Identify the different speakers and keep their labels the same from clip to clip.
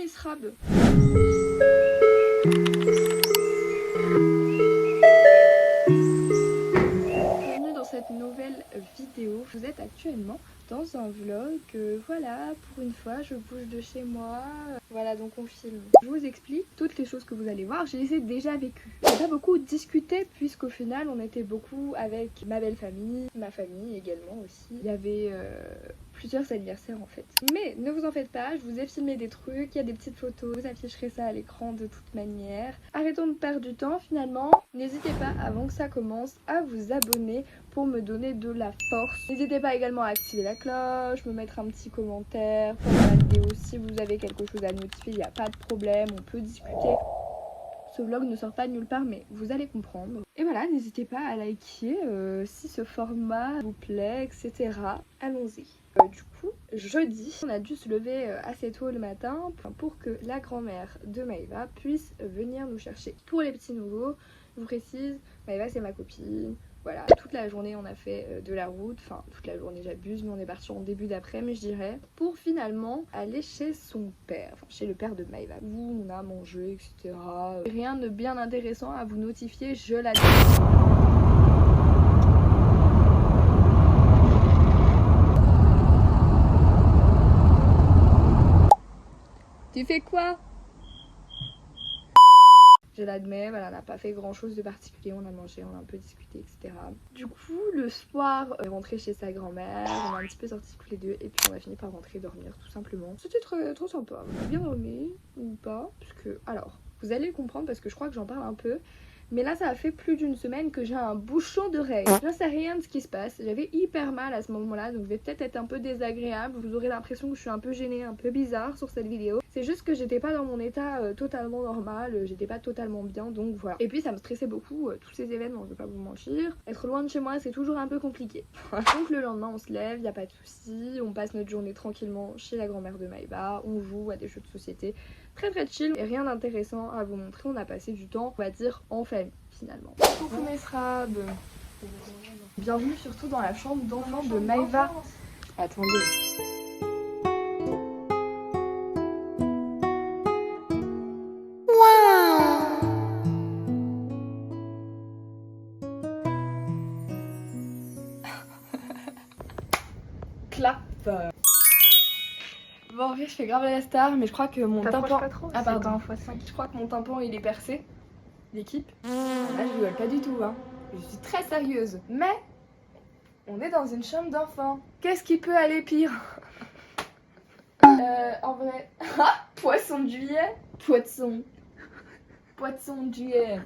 Speaker 1: Mesrab. Bienvenue dans cette nouvelle vidéo. Vous êtes actuellement dans un vlog. Voilà, pour une fois je bouge de chez moi. Voilà, donc on filme. Je vous explique toutes les choses que vous allez voir. Je les ai déjà vécues. On n'a pas beaucoup discuté puisqu'au final on était beaucoup avec ma belle famille, ma famille également aussi. Il y avait plusieurs anniversaires en fait. Mais ne vous en faites pas, je vous ai filmé des trucs, il y a des petites photos, vous afficherez ça à l'écran de toute manière. Arrêtons de perdre du temps finalement. N'hésitez pas avant que ça commence à vous abonner pour me donner de la force. N'hésitez pas également à activer la cloche, me mettre un petit commentaire pendant la vidéo si vous avez quelque chose à notifier, il n'y a pas de problème, on peut discuter. Ce vlog ne sort pas de nulle part mais vous allez comprendre. Et voilà, n'hésitez pas à liker si ce format vous plaît, etc. Allons-y. Du coup, jeudi, on a dû se lever assez tôt le matin pour que la grand-mère de Maëva puisse venir nous chercher. Pour les petits nouveaux, je vous précise, Maëva c'est ma copine. Voilà, toute la journée on a fait de la route, enfin toute la journée j'abuse, mais on est parti en début d'après-midi je dirais, pour finalement aller chez son père, enfin chez le père de Maëva, où on a mangé, etc. Rien de bien intéressant à vous notifier, je l'adore. Tu fais quoi? Je l'admets, voilà, on n'a pas fait grand chose de particulier, on a mangé, on a un peu discuté, etc. Du coup, le soir, on est rentré chez sa grand-mère, on a un petit peu sorti tous les deux, et puis on a fini par rentrer dormir tout simplement. C'était trop sympa, on a bien dormi, ou pas, parce que, alors, vous allez le comprendre parce que je crois que j'en parle un peu. Mais là ça a fait plus d'une semaine que j'ai un bouchon d'oreille. Je ne sais rien de ce qui se passe. J'avais hyper mal à ce moment-là. Donc je vais peut-être être un peu désagréable. Vous aurez l'impression que je suis un peu gênée, un peu bizarre sur cette vidéo. C'est juste que j'étais pas dans mon état totalement normal. J'étais pas totalement bien. Donc voilà. Et puis ça me stressait beaucoup tous ces événements. Je vais pas vous mentir. Être loin de chez moi c'est toujours un peu compliqué. Donc le lendemain on se lève. Y a pas de souci. On passe notre journée tranquillement chez la grand-mère de Maëva. On joue à des jeux de société. Très chill et rien d'intéressant à vous montrer. On a passé du temps, on va dire, en famille finalement. Coucou Mesrab. Bienvenue surtout dans la chambre d'enfant de Maëva. Attendez. Clap. Bon, en vrai, je fais grave la star, mais je crois que mon tympan.
Speaker 2: Pas trop,
Speaker 1: ah, pardon.
Speaker 2: x5.
Speaker 1: Je crois que mon tympan il est percé. L'équipe. Là, je rigole pas du tout, hein. Je suis très sérieuse. Mais on est dans une chambre d'enfant. Qu'est-ce qui peut aller pire? En vrai. Poisson de juillet. Poisson de juillet.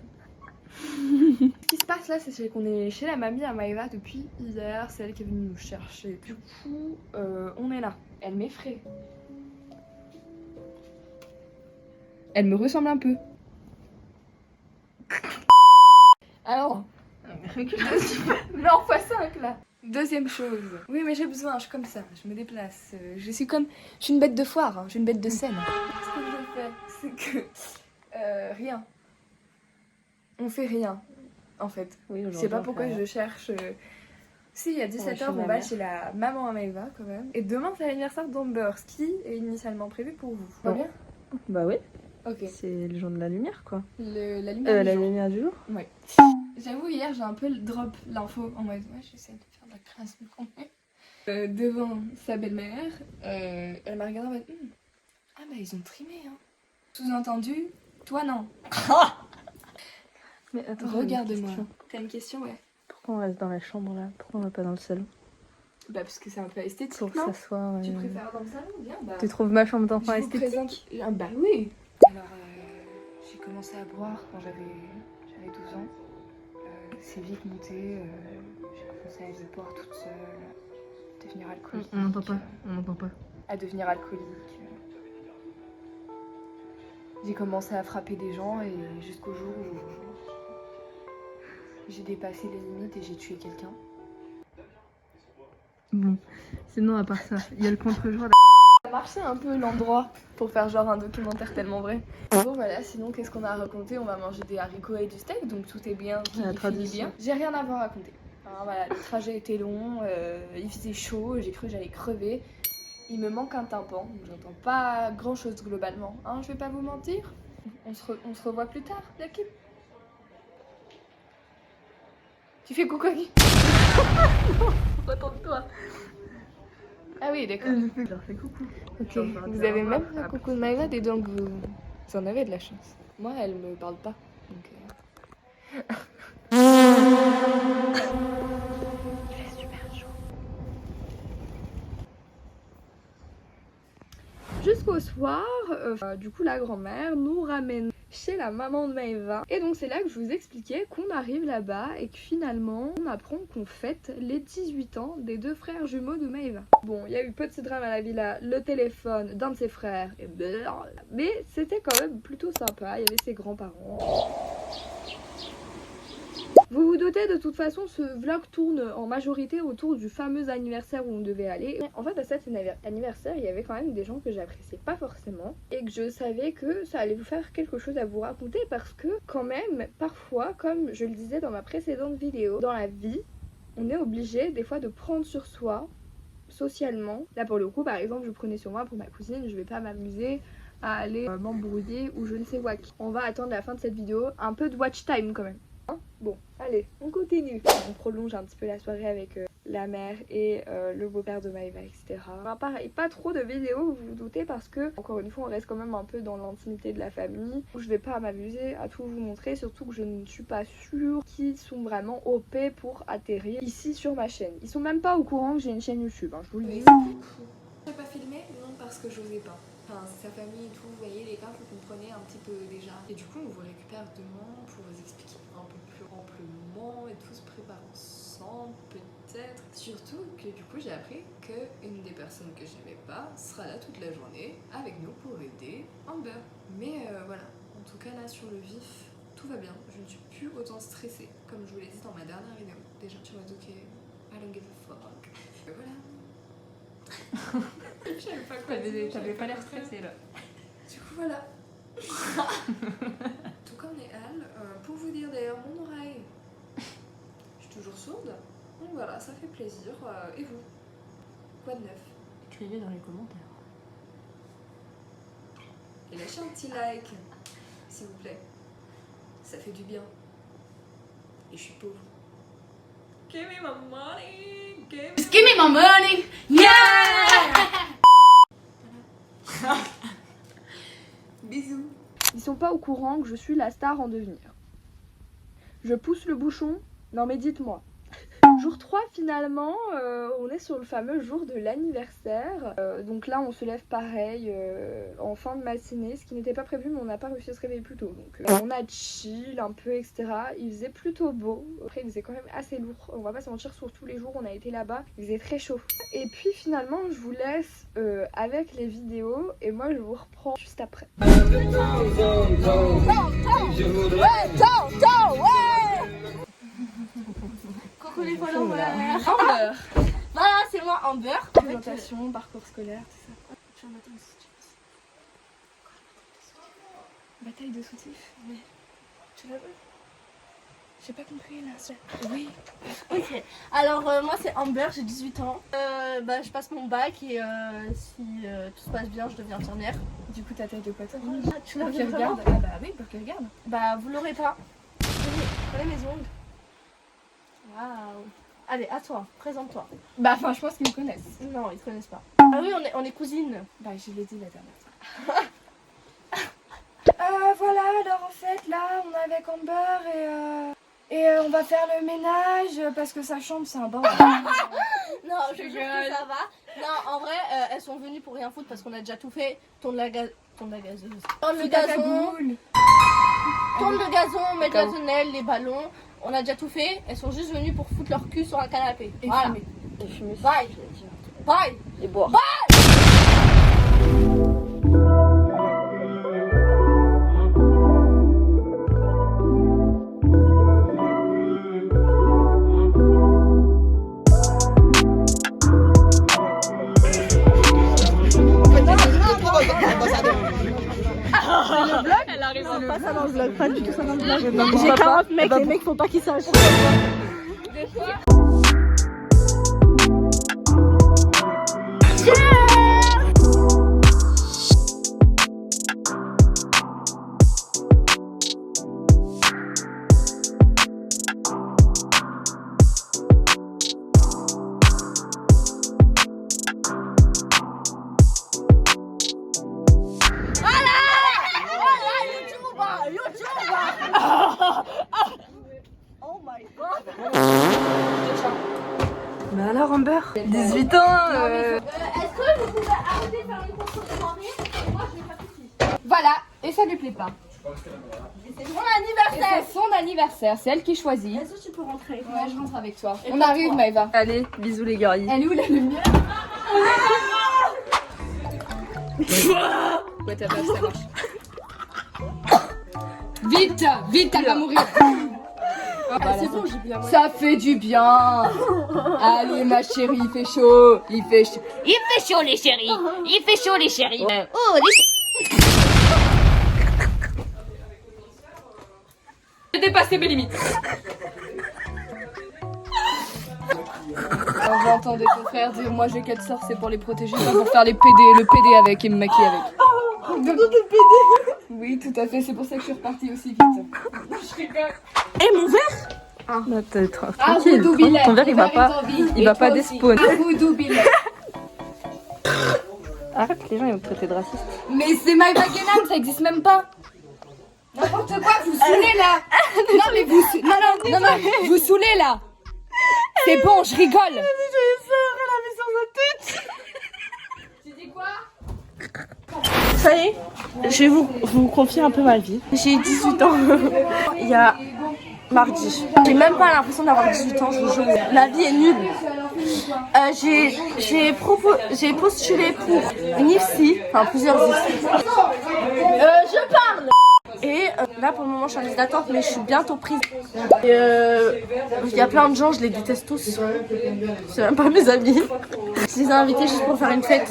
Speaker 1: Ce qui se passe là, c'est qu'on est chez la mamie à Maëva depuis hier. C'est elle qui est venue nous chercher. Du coup, on est là. Elle m'effraie. Elle me ressemble un peu. Alors, mais en x5 là. Deuxième chose. Oui, mais j'ai besoin, je suis comme ça, je me déplace. Je suis une bête de foire, hein, je suis une bête de scène. Ce que je fais, c'est que. Rien. On fait rien, en fait.
Speaker 2: Oui,
Speaker 1: Je sais pas pourquoi je cherche. Si, il y a 17h, on va chez la maman à Maëva quand même. Et demain, c'est l'anniversaire d'Amber, ce qui est initialement prévu pour vous. Pas bien?
Speaker 2: Bah oui,
Speaker 1: Ok.
Speaker 2: c'est le jour de la lumière quoi.
Speaker 1: La lumière du
Speaker 2: La
Speaker 1: jour.
Speaker 2: lumière du jour.
Speaker 1: Ouais. J'avoue, hier, j'ai un peu drop l'info en mode ouais, j'essaie de faire de la création de contenu. Devant sa belle-mère, elle m'a regardé en mode ah bah ils ont trimé, hein. Sous-entendu, toi non.
Speaker 2: Mais attends,
Speaker 1: Regarde-moi. T'as une question, ouais?
Speaker 2: Pourquoi on reste dans la chambre là? Pourquoi on va pas dans le salon?
Speaker 1: Bah parce que c'est un peu esthétique,
Speaker 2: Pour
Speaker 1: non?
Speaker 2: s'asseoir.
Speaker 1: Tu préfères dans le salon? Bien, bah.
Speaker 2: Tu trouves ma chambre d'enfant
Speaker 1: Je vous
Speaker 2: esthétique?
Speaker 1: présente. Ah bah oui. Alors j'ai commencé à boire quand j'avais 12 ans. C'est vite monté. J'ai commencé à boire toute seule, devenir alcoolique.
Speaker 2: On n'entend pas.
Speaker 1: À devenir alcoolique. J'ai commencé à frapper des gens et jusqu'au jour où j'ai dépassé les limites et j'ai tué quelqu'un.
Speaker 2: Bon, sinon à part ça, il y a le contre-jour.
Speaker 1: Ça marchait un peu l'endroit pour faire genre un documentaire tellement vrai. Bon voilà, sinon qu'est-ce qu'on a à raconter? On va manger des haricots et du steak, donc tout est bien, qui finit bien. J'ai rien à vous raconter. Enfin, voilà, le trajet était long, il faisait chaud, j'ai cru que j'allais crever. Il me manque un tympan, donc j'entends pas grand chose globalement. Hein, je vais pas vous mentir. On se revoit plus tard, l'équipe. Tu fais coucou à qui?
Speaker 2: Retourne-toi.
Speaker 1: Ah oui, d'accord.
Speaker 2: Je leur fais coucou.
Speaker 1: Ok, vous avez même un coucou de Maëva et donc vous en avez de la chance. Moi, elle me parle pas. Donc, Il fait super chaud. Jusqu'au soir, du coup, la grand-mère nous ramène chez la maman de Maëva. Et donc, c'est là que je vous expliquais qu'on arrive là-bas et que finalement, on apprend qu'on fête les 18 ans des 2 frères jumeaux de Maëva. Bon, il y a eu petit drame à la villa, le téléphone d'un de ses frères, et blablabla. Mais c'était quand même plutôt sympa. Il y avait ses grands-parents. Vous vous doutez, de toute façon, ce vlog tourne en majorité autour du fameux anniversaire où on devait aller. En fait, à cet anniversaire, il y avait quand même des gens que j'appréciais pas forcément et que je savais que ça allait vous faire quelque chose à vous raconter parce que quand même, parfois, comme je le disais dans ma précédente vidéo, dans la vie, on est obligé des fois de prendre sur soi socialement. Là, pour le coup, par exemple, je prenais sur moi pour ma cousine, je vais pas m'amuser à aller m'embrouiller ou je ne sais quoi. On va attendre la fin de cette vidéo, un peu de watch time quand même. Bon, allez, on continue. On prolonge un petit peu la soirée avec la mère et le beau-père de Maëva, etc. Enfin, pareil, pas trop de vidéos, vous vous doutez, parce que, encore une fois, on reste quand même un peu dans l'intimité de la famille. Je vais pas m'amuser à tout vous montrer, surtout que je ne suis pas sûre qu'ils sont vraiment OP pour atterrir ici sur ma chaîne. Ils sont même pas au courant que j'ai une chaîne YouTube, hein, je vous le dis.
Speaker 3: Je n'ai pas filmé, non parce que j'osais pas. Enfin, c'est sa famille et tout, vous voyez les gars, vous comprenez un petit peu déjà. Et du coup, on vous récupère demain pour vous expliquer un peu plus amplement et tout se prépare ensemble, peut-être. Surtout que du coup, j'ai appris qu'une des personnes que j'aimais pas sera là toute la journée avec nous pour aider Amber. Mais voilà, en tout cas là sur le vif, tout va bien. Je ne suis plus autant stressée, comme je vous l'ai dit dans ma dernière vidéo. Déjà, tu m'as dit ok, I don't give a fuck. Et voilà. Je savais pas quoi dire.
Speaker 2: T'avais pas l'air stressée là.
Speaker 3: Du coup voilà. Tout comme les halles, pour vous dire d'ailleurs mon oreille, je suis toujours sourde. Donc voilà, ça fait plaisir. Et vous? Quoi de neuf?
Speaker 2: Écrivez dans les commentaires.
Speaker 3: Et lâchez un petit like, s'il vous plaît. Ça fait du bien. Et je suis pauvre. Give me my money.
Speaker 4: Give me my money! Yeah!
Speaker 3: Bisous.
Speaker 1: Ils sont pas au courant que je suis la star en devenir. Je pousse le bouchon. Non mais dites-moi. Jour 3 finalement, on est sur le fameux jour de l'anniversaire. Donc là on se lève pareil en fin de matinée, ce qui n'était pas prévu mais on n'a pas réussi à se réveiller plus tôt. Donc on a chill un peu etc. Il faisait plutôt beau. Après il faisait quand même assez lourd. On va pas se mentir, sur tous les jours on a été là-bas. Il faisait très chaud. Et puis finalement je vous laisse avec les vidéos et moi je vous reprends juste après.
Speaker 4: Coucou les followers!
Speaker 1: Amber.
Speaker 4: Voilà, c'est moi Amber.
Speaker 1: Présentation, parcours scolaire, tout ça. Bataille de soutifs.
Speaker 4: Oui.
Speaker 1: Tu la veux? J'ai pas compris là. Oui.
Speaker 4: Ok, alors moi c'est Amber, j'ai 18 ans. Je passe mon bac et si tout se passe bien, je deviens infirmière.
Speaker 1: Du coup, ta taille de quoi toi?
Speaker 4: Ah, tu l'as
Speaker 1: Pour
Speaker 4: vu
Speaker 1: qu'il
Speaker 4: vraiment?
Speaker 1: regarde. Ah bah oui, pour qu'il regarde.
Speaker 4: Bah vous l'aurez pas. Prenez mes ongles. Waouh. Allez, à toi, présente-toi.
Speaker 1: Bah enfin, je pense qu'ils me connaissent.
Speaker 4: Non, ils te connaissent pas. Ah oui, on est cousines.
Speaker 1: Bah je l'ai dit la dernière fois. Voilà, alors en fait, là, on est avec Amber et on va faire le ménage parce que sa chambre, c'est un bordel.
Speaker 4: Non, je jure que ça va. Non, en vrai, elles sont venues pour rien foutre parce qu'on a déjà tout fait. Tourne la gazeuse. Tourne le gazon. Tourne le gazon, mettre la tonnelle, les ballons. On a déjà tout fait. Elles sont juste venues pour foutre leur cul sur un canapé.
Speaker 1: Et
Speaker 4: voilà.
Speaker 1: fumer. Et fumer.
Speaker 4: Bye. Bye.
Speaker 1: Et boire.
Speaker 2: Elle arrive
Speaker 4: Non, pas ça dans le vlog, pas du tout ça dans le vlog. J'ai 40 mecs, les mecs faut pas qu'ils sachent.
Speaker 1: Yeah!
Speaker 4: YouTube. Oh my god.
Speaker 2: Mais alors Amber 18 ans
Speaker 4: Est-ce que vous pouvez arrêter de faire une course sans rire? Moi je vais faire ici.
Speaker 1: Voilà, et ça lui plaît pas.
Speaker 4: C'est mon anniversaire.
Speaker 1: C'est son anniversaire, c'est elle qui choisit.
Speaker 4: Est-ce que tu peux rentrer?
Speaker 1: Ouais, je rentre avec toi.
Speaker 4: Et
Speaker 1: On
Speaker 4: toi,
Speaker 1: arrive,
Speaker 4: toi.
Speaker 1: Maëva.
Speaker 2: Allez, bisous les guerriers.
Speaker 1: Elle est où la lumière? Ouais, t'as pas, ça marche. Vite, vite, elle va mourir.
Speaker 4: C'est bon, j'ai bien.
Speaker 1: Ça fait du bien. Allez, ma chérie, il fait chaud. Il fait chaud.
Speaker 5: Il fait chaud les chéris. Il fait chaud les chéris. Oh les
Speaker 1: J'ai dépassé mes limites. On va entendre ton frère dire moi j'ai 4 sœurs, c'est pour les protéger, pas pour faire le PD avec et me maquiller avec. Oui, tout à fait, c'est pour ça que je suis repartie aussi vite. Je rigole.
Speaker 4: Et mon verre?
Speaker 2: Non, t'es
Speaker 1: Ah,
Speaker 2: tranquille.
Speaker 1: Voodoo Billet.
Speaker 2: Ton verre il va pas, il va pas despawn.
Speaker 1: Ah, Voodoo Billet.
Speaker 2: Arrête, les gens ils vont te traiter de raciste.
Speaker 1: Mais c'est Maëva Guénam, ça existe même pas. N'importe quoi, vous saoulez là. Non mais vous, non, vous saoulez là. C'est bon, je rigole. Tu dis quoi?
Speaker 4: Ça y est, je vais vous confier un peu ma vie. J'ai 18 ans. Il y a mardi. J'ai même pas l'impression d'avoir 18 ans, je vous jure. La vie est nulle. J'ai postulé pour une IFSI, enfin plusieurs IFSI. Je parle. Et là pour le moment je suis en liste d'attente mais je suis bientôt prise. Il y a plein de gens, je les déteste tous. C'est même pas mes amis. Je les ai invités juste pour faire une fête.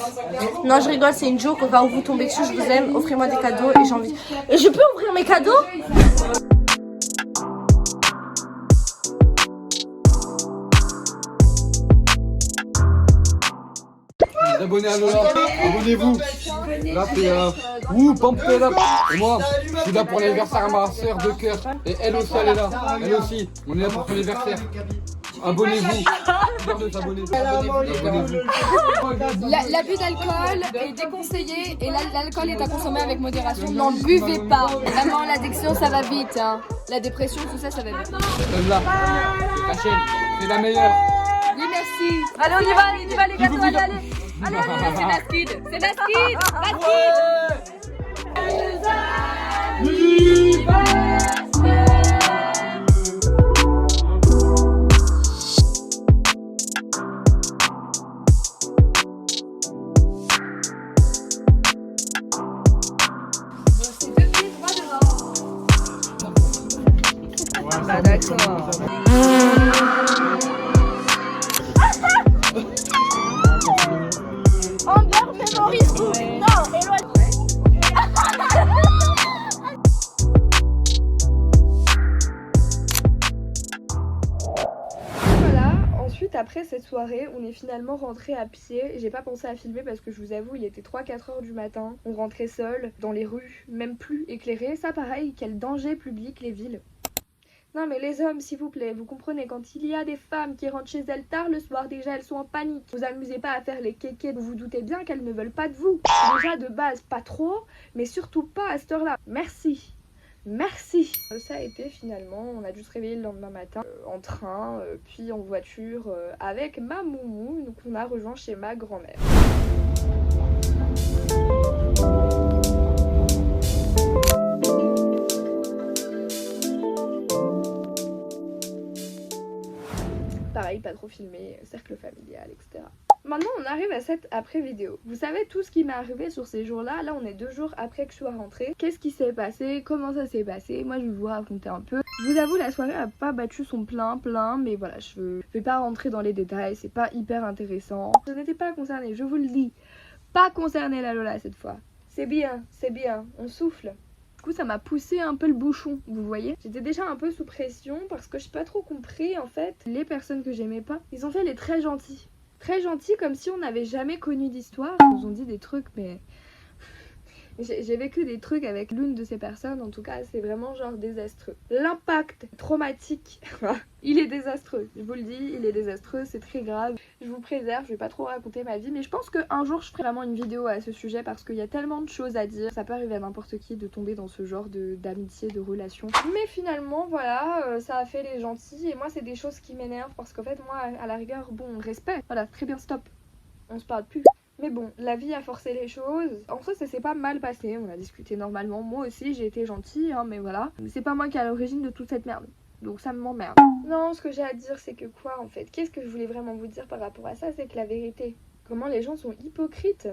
Speaker 4: Non je rigole, c'est une joke, au cas où vous tombez dessus, je vous aime, offrez-moi des cadeaux et j'ai envie. Et je peux ouvrir mes cadeaux?
Speaker 6: Abonnez à Lola, abonnez-vous. Là c'est pump it up. Et moi, je suis là pour l'anniversaire à ma soeur de cœur. Et elle aussi elle est là. Elle aussi. On est là pour son anniversaire. Abonnez-vous. Abonnez-vous.
Speaker 1: L'abus d'alcool est déconseillé et l'alcool est à consommer avec modération. N'en buvez pas. Vraiment, l'addiction ça va vite. Hein. La dépression, tout ça, ça va vite.
Speaker 6: Celle-là, c'est la chaîne. C'est la meilleure.
Speaker 1: Oui, merci.
Speaker 2: Allez, on y va les gâteaux, allez.
Speaker 1: Allez, c'est la skid. C'est la skid.
Speaker 2: Ah d'accord.
Speaker 4: Amber mémorise tout. Non, éloigne.
Speaker 1: Voilà, ensuite après cette soirée, on est finalement rentré à pied. J'ai pas pensé à filmer parce que je vous avoue, il était 3-4 heures du matin. On rentrait seul dans les rues, même plus éclairées. Ça pareil, quel danger public les villes. Non mais les hommes, s'il vous plaît, vous comprenez, quand il y a des femmes qui rentrent chez elles tard le soir, déjà elles sont en panique. Vous amusez pas à faire les kékés, vous vous doutez bien qu'elles ne veulent pas de vous. Déjà de base, pas trop, mais surtout pas à cette heure-là. Merci. Merci. Ça a été finalement, on a dû se réveiller le lendemain matin en train, puis en voiture avec ma moumou. Donc on a rejoint chez ma grand-mère. Pareil, pas trop filmé, cercle familial, etc. Maintenant, on arrive à cette après-vidéo. Vous savez tout ce qui m'est arrivé sur ces jours-là. Là, on est 2 jours après que je sois rentrée. Qu'est-ce qui s'est passé? Comment ça s'est passé? Moi, je vais vous raconter un peu. Je vous avoue, la soirée a pas battu son plein, mais voilà, je vais pas rentrer dans les détails. C'est pas hyper intéressant. Je n'étais pas concernée, je vous le dis. Pas concernée la Lola cette fois. C'est bien, on souffle. Du coup ça m'a poussé un peu le bouchon, vous voyez. J'étais déjà un peu sous pression parce que j'ai pas trop compris en fait. Les personnes que j'aimais pas, ils ont fait les très gentils. Très gentils comme si on n'avait jamais connu d'histoire. Ils nous ont dit des trucs mais J'ai vécu des trucs avec l'une de ces personnes, en tout cas c'est vraiment genre désastreux. L'impact traumatique, il est désastreux, je vous le dis, il est désastreux, c'est très grave. Je vous préserve, je vais pas trop raconter ma vie, mais je pense qu'un jour je ferai vraiment une vidéo à ce sujet parce qu'il y a tellement de choses à dire. Ça peut arriver à n'importe qui de tomber dans ce genre d'amitié, de relation. Mais finalement voilà, ça a fait les gentils et moi c'est des choses qui m'énervent parce qu'en fait moi à la rigueur, bon, respect, voilà, très bien, stop, on se parle plus. Mais bon, la vie a forcé les choses. En soi, ça s'est pas mal passé. On a discuté normalement. Moi aussi, j'ai été gentille, hein, mais voilà. C'est pas moi qui est à l'origine de toute cette merde. Donc ça m'emmerde. Non, ce que j'ai à dire, c'est que quoi, en fait? Qu'est-ce que je voulais vraiment vous dire par rapport à ça? C'est que la vérité, comment les gens sont hypocrites.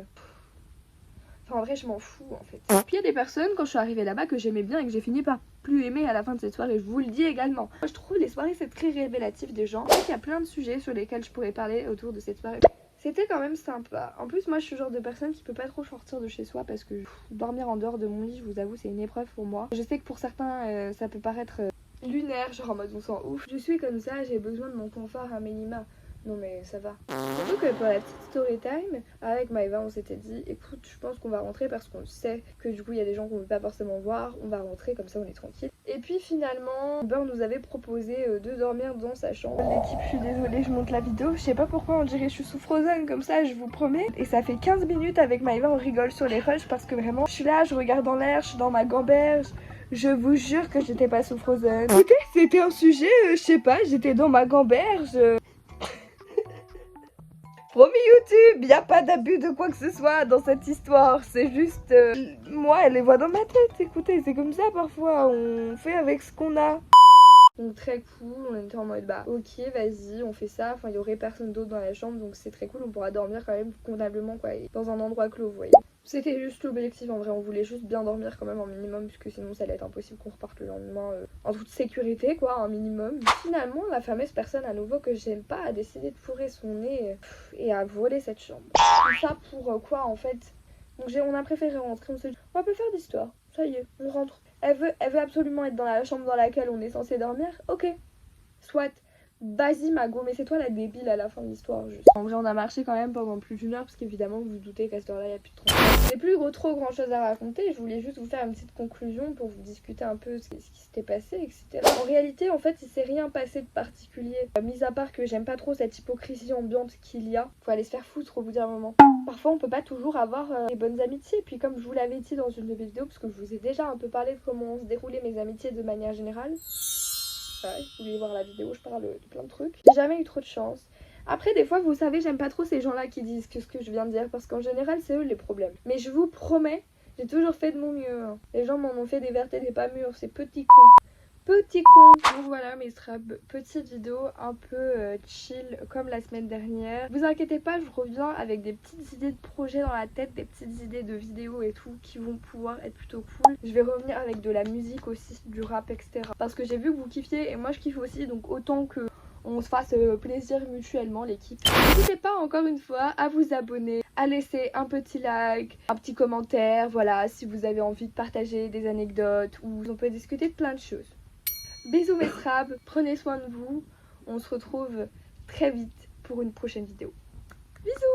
Speaker 1: Enfin, en vrai, je m'en fous, en fait. Puis il y a des personnes, quand je suis arrivée là-bas, que j'aimais bien et que j'ai fini par plus aimer à la fin de cette soirée. Je vous le dis également. Moi, je trouve les soirées, c'est très révélatif des gens. Il y a plein de sujets sur lesquels je pourrais parler autour de cette soirée. C'était quand même sympa. En plus, moi, je suis le genre de personne qui peut pas trop sortir de chez soi parce que dormir en dehors de mon lit, je vous avoue, c'est une épreuve pour moi. Je sais que pour certains, ça peut paraître lunaire, genre en mode on s'en ouf. Je suis comme ça, j'ai besoin de mon confort à minima. Non mais ça va. Surtout que pour la petite story time, avec Maëva on s'était dit écoute je pense qu'on va rentrer parce qu'on sait que du coup il y a des gens qu'on veut pas forcément voir, on va rentrer comme ça on est tranquille. Et puis finalement Burn nous avait proposé de dormir dans sa chambre. L'équipe je suis désolée je monte la vidéo, je sais pas pourquoi on dirait je suis sous Frozen comme ça je vous promets. Et ça fait 15 minutes avec Maëva on rigole sur les rushs parce que vraiment je suis là, je regarde dans l'air, je suis dans ma gamberge. Je vous jure que j'étais pas sous Frozen. Écoutez, c'était un sujet, je sais pas, j'étais dans ma gamberge. Promis YouTube, y a pas d'abus de quoi que ce soit dans cette histoire, c'est juste... moi, elle les voit dans ma tête, écoutez, c'est comme ça parfois, on fait avec ce qu'on a. Donc très cool, on était en mode bah ok vas-y on fait ça, enfin il y aurait personne d'autre dans la chambre donc c'est très cool, on pourra dormir quand même convenablement quoi, dans un endroit clos vous voyez. C'était juste l'objectif en vrai, on voulait juste bien dormir quand même en minimum puisque sinon ça allait être impossible qu'on reparte le lendemain en toute sécurité quoi, un minimum. Finalement la fameuse personne à nouveau que j'aime pas a décidé de fourrer son nez et a volé cette chambre. Tout ça pour quoi en fait? Donc on a préféré rentrer, on s'est dit on va pas faire d'histoire, ça y est, on rentre. Elle veut absolument être dans la chambre dans laquelle on est censé dormir, ok, soit. Vas-y Mago, mais c'est toi la débile à la fin de l'histoire juste. En vrai on a marché quand même pendant plus d'1 heure parce qu'évidemment vous vous doutez qu'à cette heure là il n'y a plus de 30 minutes. J'ai plus trop grand chose à raconter, je voulais juste vous faire une petite conclusion pour vous discuter un peu ce qui s'était passé etc. En réalité en fait il s'est rien passé de particulier, mis à part que j'aime pas trop cette hypocrisie ambiante qu'il y a. Faut aller se faire foutre au bout d'un moment. Parfois on peut pas toujours avoir des bonnes amitiés, puis comme je vous l'avais dit dans une de mes vidéos, parce que je vous ai déjà un peu parlé de comment se déroulaient mes amitiés de manière générale. Ouais, si vous voulez voir la vidéo, je parle de plein de trucs. J'ai jamais eu trop de chance. Après, des fois, vous savez, j'aime pas trop ces gens-là qui disent que ce que je viens de dire, parce qu'en général, c'est eux les problèmes. Mais je vous promets, j'ai toujours fait de mon mieux. Hein. Les gens m'en ont fait des vertes et des pas mûres, ces petits cons. Petit con. Donc voilà mes straps, petite vidéo un peu chill comme la semaine dernière. Vous inquiétez pas, je reviens avec des petites idées de projets dans la tête, des petites idées de vidéos et tout qui vont pouvoir être plutôt cool. Je vais revenir avec de la musique aussi, du rap etc. Parce que j'ai vu que vous kiffiez et moi je kiffe aussi, donc autant que on se fasse plaisir mutuellement l'équipe. N'hésitez pas encore une fois à vous abonner, à laisser un petit like, un petit commentaire, voilà, si vous avez envie de partager des anecdotes ou on peut discuter de plein de choses. Bisous mes straps, prenez soin de vous, on se retrouve très vite pour une prochaine vidéo. Bisous!